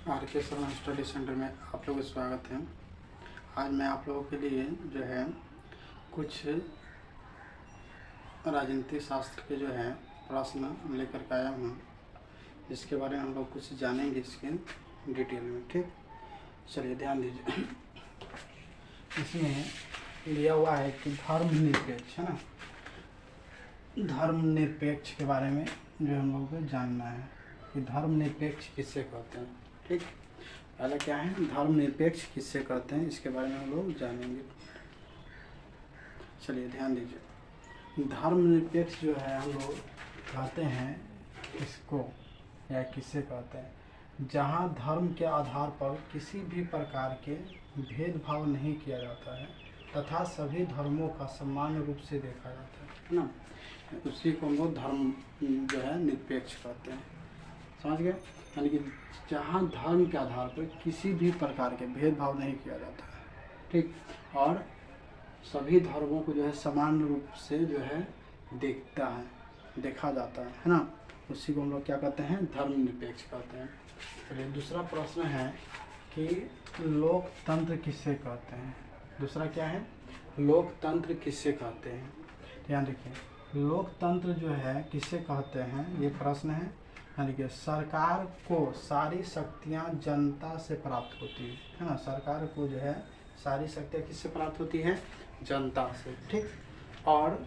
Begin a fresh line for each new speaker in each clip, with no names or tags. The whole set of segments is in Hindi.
आर के शर्मा स्टडी सेंटर में आप लोगों का स्वागत है। आज मैं आप लोगों के लिए जो है कुछ राजनीति शास्त्र के जो है प्रश्न लेकर के आया हूँ, जिसके बारे में हम लोग कुछ जानेंगे इसके डिटेल में। ठीक, चलिए ध्यान दीजिए। इसमें लिया हुआ है कि धर्मनिरपेक्ष है ना, धर्मनिरपेक्ष के बारे में जो हम लोगों को जानना है कि धर्मनिरपेक्ष किससे कहते हैं। ठीक, पहला क्या है, धर्मनिरपेक्ष किससे कहते हैं, इसके बारे में हम लोग जानेंगे। चलिए ध्यान दीजिए। धर्मनिरपेक्ष जो है हम लोग कहते हैं इसको या किससे कहते हैं, जहाँ धर्म के आधार पर किसी भी प्रकार के भेदभाव नहीं किया जाता है तथा सभी धर्मों का समान रूप से देखा जाता है ना, उसी को हम लोग धर्म जो है निरपेक्ष कहते हैं। समझ गए? यानी कि जहाँ धर्म के आधार पर किसी भी प्रकार के भेदभाव नहीं किया जाता है, ठीक, और सभी धर्मों को जो है समान रूप से जो है देखा जाता है ना, उसी को हम लोग क्या कहते हैं, धर्मनिरपेक्ष कहते हैं। चलिए दूसरा प्रश्न है कि लोकतंत्र किससे कहते हैं। दूसरा क्या है, लोकतंत्र किससे कहते हैं। ध्यान रखिए, लोकतंत्र जो है किससे कहते हैं, ये प्रश्न है। यानी कि सरकार को सारी शक्तियाँ जनता से प्राप्त होती है ना, सरकार को जो है सारी शक्तियाँ किससे प्राप्त होती है, जनता से। ठीक, और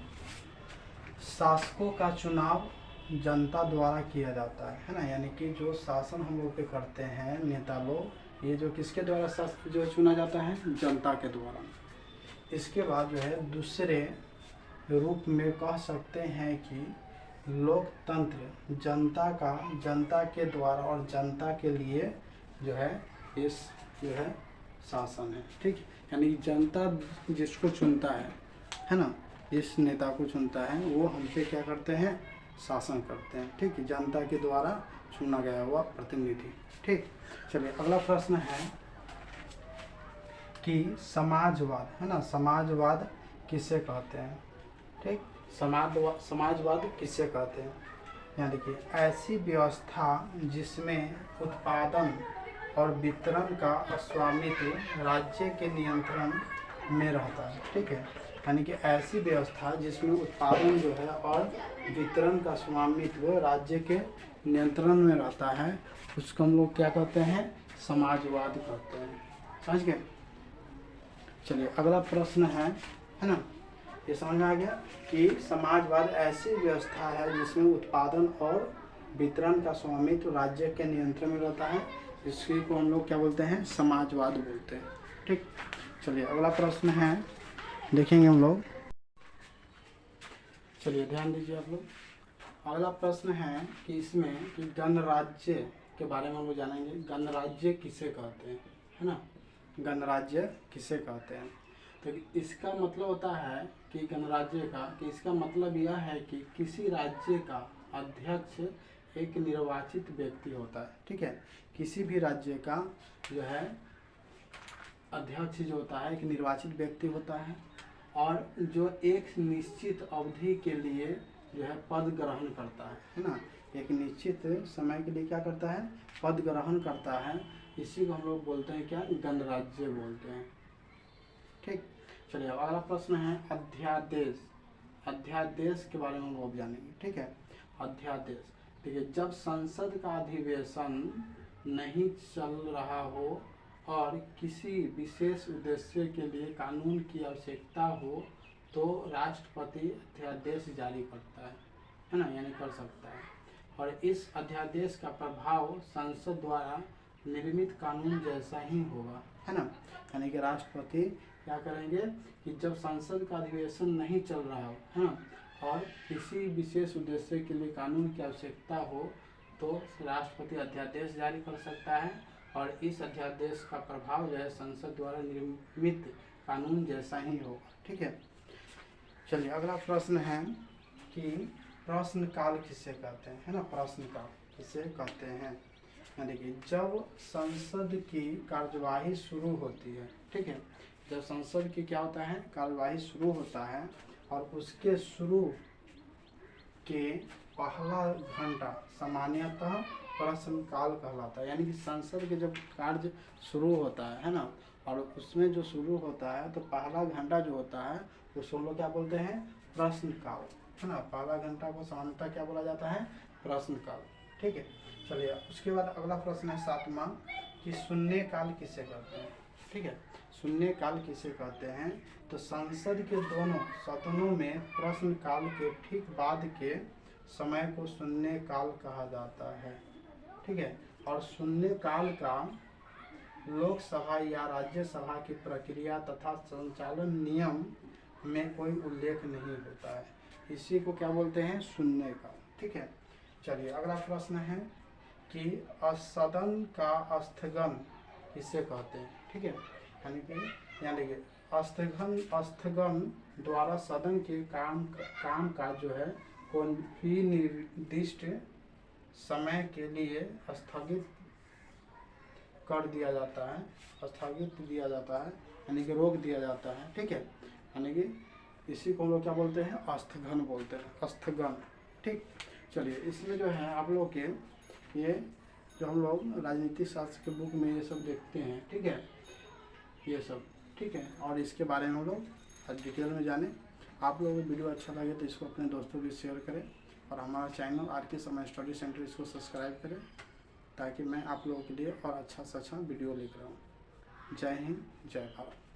शासकों का चुनाव जनता द्वारा किया जाता है ना, यानी कि जो शासन हम लोग पे करते हैं नेता लोग, ये जो किसके द्वारा शासक जो चुना जाता है, जनता के द्वारा। इसके बाद जो है दूसरे रूप में कह सकते हैं कि लोकतंत्र जनता के द्वारा और जनता के लिए जो है इस जो है शासन है। ठीक, यानी जनता जिसको चुनता है ना, इस नेता को चुनता है, वो हमसे क्या करते हैं, शासन करते हैं। ठीक, जनता के द्वारा चुना गया हुआ प्रतिनिधि। ठीक, चलिए अगला प्रश्न है कि समाजवाद है ना, समाजवाद किसे कहते हैं। ठीक, समाजवाद किससे कहते हैं। यानी कि ऐसी व्यवस्था जिसमें उत्पादन और वितरण का स्वामित्व राज्य के नियंत्रण में रहता है। ठीक है, यानी कि ऐसी व्यवस्था जिसमें उत्पादन जो है और वितरण का स्वामित्व राज्य के नियंत्रण में रहता है, उसको हम लोग क्या कहते हैं, समाजवाद कहते हैं। समझ गए? चलिए अगला प्रश्न है ना, ये समझ में आ गया कि समाजवाद ऐसी व्यवस्था है जिसमें उत्पादन और वितरण का स्वामित्व राज्य के नियंत्रण में रहता है, इसी को हम लोग क्या बोलते हैं, समाजवाद बोलते हैं। ठीक, चलिए अगला प्रश्न है, देखेंगे हम लोग। चलिए ध्यान दीजिए आप लोग। अगला प्रश्न है कि इसमें कि गणराज्य के बारे में हम लोग जानेंगे। गणराज्य किसे कहते हैं, है ना, गणराज्य किसे कहते हैं। तो इसका मतलब होता है कि गणराज्य का, कि इसका मतलब यह है कि किसी राज्य का अध्यक्ष एक निर्वाचित व्यक्ति होता है। ठीक है, किसी भी राज्य का जो है अध्यक्ष जो होता है एक निर्वाचित व्यक्ति होता है, और जो एक निश्चित अवधि के लिए जो है पद ग्रहण करता है ना, एक निश्चित समय के लिए क्या करता है, पद ग्रहण करता है। इसी को हम लोग बोलते हैं क्या, गणराज्य बोलते हैं। ठीक, चलिए अगला प्रश्न है अध्यादेश। अध्यादेश के बारे में हम लोग जानेंगे। ठीक है, अध्यादेश देखिए, जब संसद का अधिवेशन नहीं चल रहा हो और किसी विशेष उद्देश्य के लिए कानून की आवश्यकता हो तो राष्ट्रपति अध्यादेश जारी करता है ना, यानी कर सकता है। और इस अध्यादेश का प्रभाव संसद द्वारा निर्मित कानून जैसा ही होगा, है ना, यानी कि राष्ट्रपति क्या करेंगे कि जब संसद का अधिवेशन नहीं चल रहा हो, है ना, और किसी विशेष उद्देश्य के लिए कानून की आवश्यकता हो तो राष्ट्रपति अध्यादेश जारी कर सकता है, और इस अध्यादेश का प्रभाव जो है संसद द्वारा निर्मित कानून जैसा ही होगा। ठीक है, चलिए अगला प्रश्न है कि प्रश्नकाल किससे कहते हैं, है ना, प्रश्नकाल किससे कहते हैं। यानी कि जब संसद की कार्यवाही शुरू होती है, ठीक है, जब संसद की क्या होता है, कार्यवाही शुरू होता है, और उसके शुरू के पहला घंटा सामान्यतः प्रश्नकाल कहलाता है। यानी कि संसद के जब कार्य शुरू होता है ना, और उसमें जो शुरू होता है तो पहला घंटा जो होता है उसको हम लोग क्या बोलते हैं, प्रश्नकाल, है ना। पहला घंटा को सामान्यतः क्या बोला जाता है, प्रश्नकाल। ठीक है, चलिए उसके बाद अगला प्रश्न है 7वां कि शून्य काल किसे कहते हैं। ठीक है, शून्य काल किसे कहते हैं, तो संसद के दोनों सदनों में प्रश्नकाल के ठीक बाद के समय को शून्य काल कहा जाता है। ठीक है, और शून्य काल का लोकसभा या राज्यसभा की प्रक्रिया तथा संचालन नियम में कोई उल्लेख नहीं होता है। इसी को क्या बोलते हैं, शून्य काल। ठीक है, चलिए अगला प्रश्न है कि सदन का स्थगन किसे कहते हैं। ठीक है, यानी कि यहाँ देखिए स्थगन द्वारा सदन के काम का जो है कोई निर्दिष्ट समय के लिए स्थगित कर दिया जाता है, स्थगित दिया जाता है, यानी कि रोक दिया जाता है। ठीक है, यानी कि इसी को हम लोग क्या बोलते हैं, स्थगन बोलते हैं, स्थगन। ठीक, चलिए इसमें जो है आप लोग के ये जो हम लोग राजनीतिक शास्त्र के बुक में ये सब देखते हैं। ठीक है, ये सब ठीक है, और इसके बारे में हम लोग आज डिटेल में जाने। आप लोगों को वीडियो अच्छा लगे तो इसको अपने दोस्तों के शेयर करें, और हमारा channel RK Sharma study centre इसको सब्सक्राइब करें, ताकि मैं आप लोगों के लिए और अच्छा से अच्छा वीडियो लेकर आऊँ। जय हिंद, जय भारत।